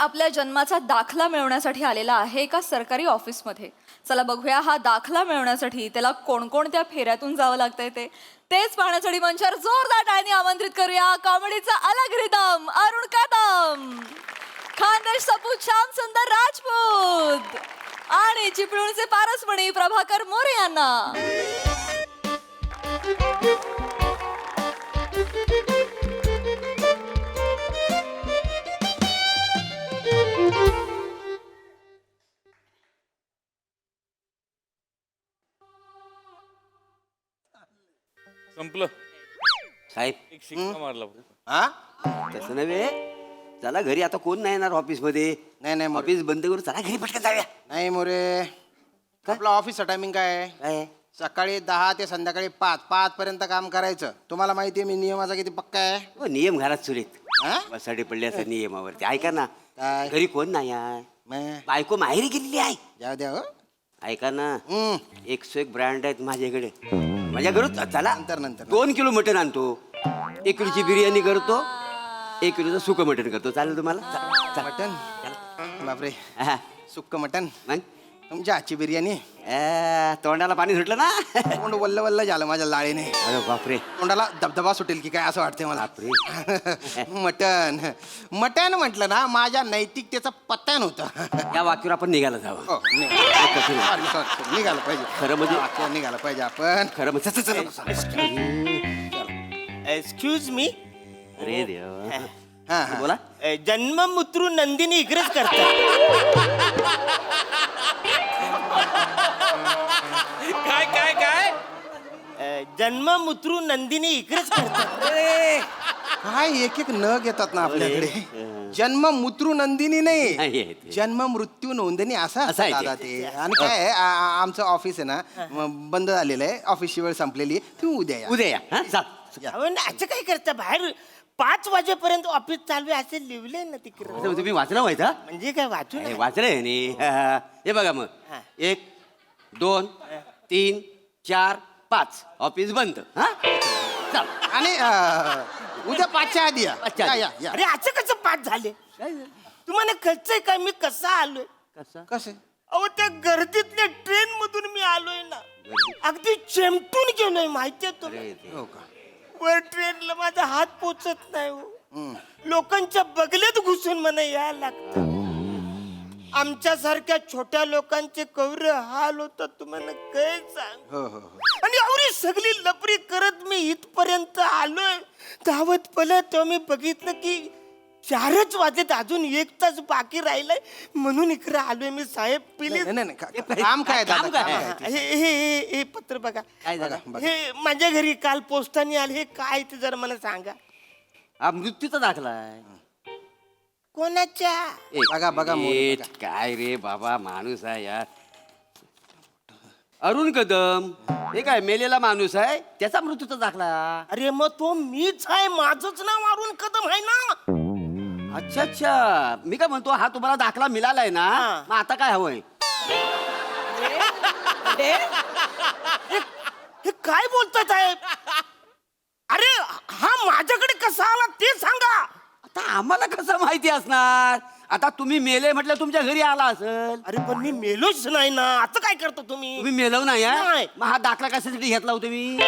आपल्या जन्माचा दाखला मिळवण्यासाठी आलेला आहे एका सरकारी ऑफिसमध्ये. चला बघूया हा दाखला मिळवण्यासाठी त्याला कोणकोणत्या फेऱ्यातून जावं लागतंय तेच पाहण्यासाठी मंचावर जोरदार टाळ्यांनी आमंत्रित करूया कॉमेडीचा अलग रिदम अरुण कदम, खानदेश सपूत श्याम सुंदर राजपूत आणि चिपळूणचे पारसमणी प्रभाकर मोरे यांना. संपलं साहेब एक शिक्का मारला. हा तसं नव्हे, चला घरी, आता कोण नाही येणार ऑफिस मध्ये. नाही मोरे. ऑफिस बंद करून चला घरी पटकन जाऊया. नाही मोरे, आपलं ऑफिसचं टायमिंग काय आहे? काय सकाळी 10 ते संध्याकाळी 5 पर्यंत काम करायचं. तुम्हाला माहिती आहे मी नियमाचा किती पक्का आहे. हो, नियम घरात सुरेत हा? बसाडे पडले असं नियमावरती. ऐका ना, काय? घरी कोण नाही आहे, मग बायको माहेरी गेलेली आहे. जाऊ द्या हो. ऐका ना, हम्म. 101 ब्रँड आहेत माझ्याकडे. माझ्या घरून चला नंतर 2 किलो मटण आणतो, 1 किलोची बिर्याणी करतो, 1 किलोचं सुकं मटण करतो. चालेल तुम्हाला? मटन बापरे, हा. सुक्क मटन, मग तुमच्या हातची बिर्याणी. तोंडाला पाणी सुटलं ना. तोंड वल्ल वल्ल झालं माझ्या लाळीने. अरे बापरे, तोंडाला धबधबा सुटेल की काय असं वाटतंय मला. बापरे. मटन मटन म्हटलं ना, माझ्या नैतिकतेचं पतन होतं. या वाक्यावर आपण निघायला जावं. हो, sorry, निघालं पाहिजे. खरं म्हणजे? वाक्य निघालं पाहिजे आपण. खरं म्हणजे एक्सक्यूज मी, अरे देवा. हा बोला. जन्ममृत्यू नंदिनी इकडेच करतात. काय काय काय जन्ममृत्यू नंदिनी इकडेच करतात. काय एक एक न घेतात ना आपल्याकडे. जन्म मृत्यू नंदिनी नाही नाही, आहे ते. जन्म मृत्यू नोंदणी असं असं असतं आहे ते. दादा ते. आणि काय आहे, आमचं ऑफिस आहे ना, बंद झालेलं आहे. ऑफिसची वेळ संपलेली आहे. तुम्ही उद्या या. उद्या या. हा? चाल. अहो, ना, असं काय करता, बाहेर 5 वाजेपर्यंत ऑफिस चालू आहे असं लिहिलंय ना तिकडे. आता तुम्ही वाचलं माहिती हा? म्हणजे काय वाचू हे नये. वाचलंय नी. हे बघा मग, हा. 1 2 3 4 5 ऑफिस बंद. हा चाल. आणि उद्या 5च्या आधी या. 5च्या आधी. या. अरे असं कसं 5 झाले? तुम्हाला कळचंय का मी कसा आलोय? कसं अहो, त्या गर्दीतल्या ट्रेन मधून मी आलोय ना, अगदी चेमटून गेलोय माहितीये तुम्हाला. हो का? वर ट्रेनला माझा हात पोचत नाही हो. लोकांच्या बगलेत घुसून मला यायला लागतं. आमच्यासारख्या छोट्या लोकांचे कवरे हाल होतात तुम्हाला काय सांग. हो. आणि एवढी सगळी लपरी करत मी इथपर्यंत आलोय. धावत पळत तेव्हा मी बघितलं की 4च वाजत, अजून 1 तास बाकी राहिलाय. म्हणून इकडे आलोय मी साहेब. प्लीज. नाही काम काय दादा, काम काय? काम काय? हे पत्र बघा. काय झालं? हे माझ्या घरी काल पोस्टाने आले. हे काय ते जरा मला सांगा. हा मृत्यूचा दाखला आहे. कोणाच्या? बघा मोरे, बघा. काय रे बाबा, माणूस आहे यार. अरुण कदम, हे काय मेलेला माणूस आहे, त्याचा मृत्यूचा दाखला. अरे मग तो मीच आहे, माझंच नाव अरुण कदम आहे ना. अच्छा, मी काय म्हणतो, हा तुम्हाला दाखला मिळालाय ना, हा. मग आता काय हवंय? हे काय बोलतात साहेब? अरे हा माझ्याकडे कसा आला ते सांगा. आता आम्हाला कसं माहिती असणार? आता तुम्ही मेले म्हटलं तुमच्या घरी आला असेल. अरे पण मी मेलोच नाही ना, आता काय करता तुम्ही? तुम्ही मेलव नाही हा? नाही. मग हा दाखला कशासाठी घेतला होता मी?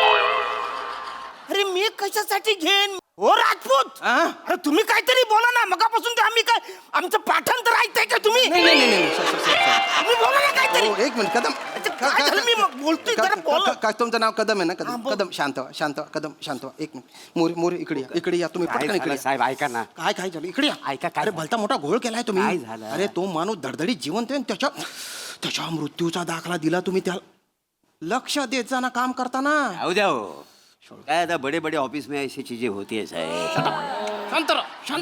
अरे मी कशासाठी घेईन हो राजपूत? हा? अरे तुम्ही काहीतरी बोला ना, मगापासून ते आम्ही काय आमचं पाठांतर ऐकताय का तुम्ही? नाही. तुम्ही बोला ना काहीतरी. हो, एक मिनिट कदम. काय झालं? मी बोलतोय, जरा बोला. काय तुमचं नाव कदम आहे ना? हा, कदम. बोल. कदम शांत व्हा, कदम शांत व्हा. एक मिनिट मोरे इकडे या तुम्ही काय पटकन इकडे झालं या. साहेब, ऐका ना. काय झालं इकडे या. ऐका, काय अरे झालं? भलता मोठा घोळ केलाय तुम्ही. काय झालं? अरे तो माणूस धडधडीत जिवंत आहे आणि त्याच्या मृत्यूचा दाखला दिला तुम्ही. त्या लक्ष देत जाना काम करताना. द्या हो. काय आता बडे बडे ऑफिस में ऐसी चीजें होती है साहेब. शांत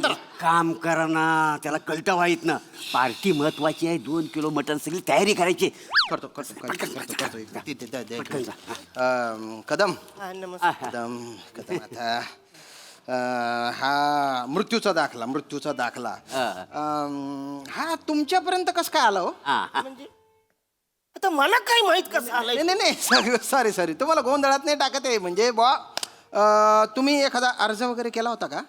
राहा. काम करा ना, त्याला कळतं वाईट ना. पार्टी महत्वाची आहे, 2 किलो मटण, सगळी तयारी करायची. करतो. पटकन जा. कदम हा, नमस्कार. कदम आता हा मृत्यूचा दाखला हा तुमच्यापर्यंत कसं काय आला हो? म्हणजे आता मला काय माहित कसं आलंय? नाही सॉरी तुम्हाला गोंधळात नाही टाकत आहे. म्हणजे तुम्ही एखादा अर्ज वगैरे केला होता का?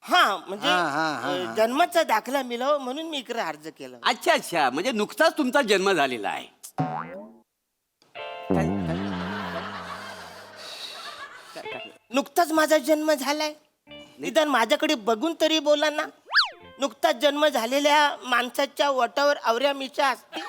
हा म्हणजे हा, हा, हा. जन्माचा दाखला मिळावा म्हणून मी इकडे अर्ज केला. अच्छा अच्छा म्हणजे नुकताच तुमचा जन्म झालेला आहे. नुकताच माझा जन्म झालाय, निदान माझ्याकडे बघून तरी बोला ना. नुकताच जन्म झालेल्या माणसाच्या वटावर आवऱ्या मिशा असतील.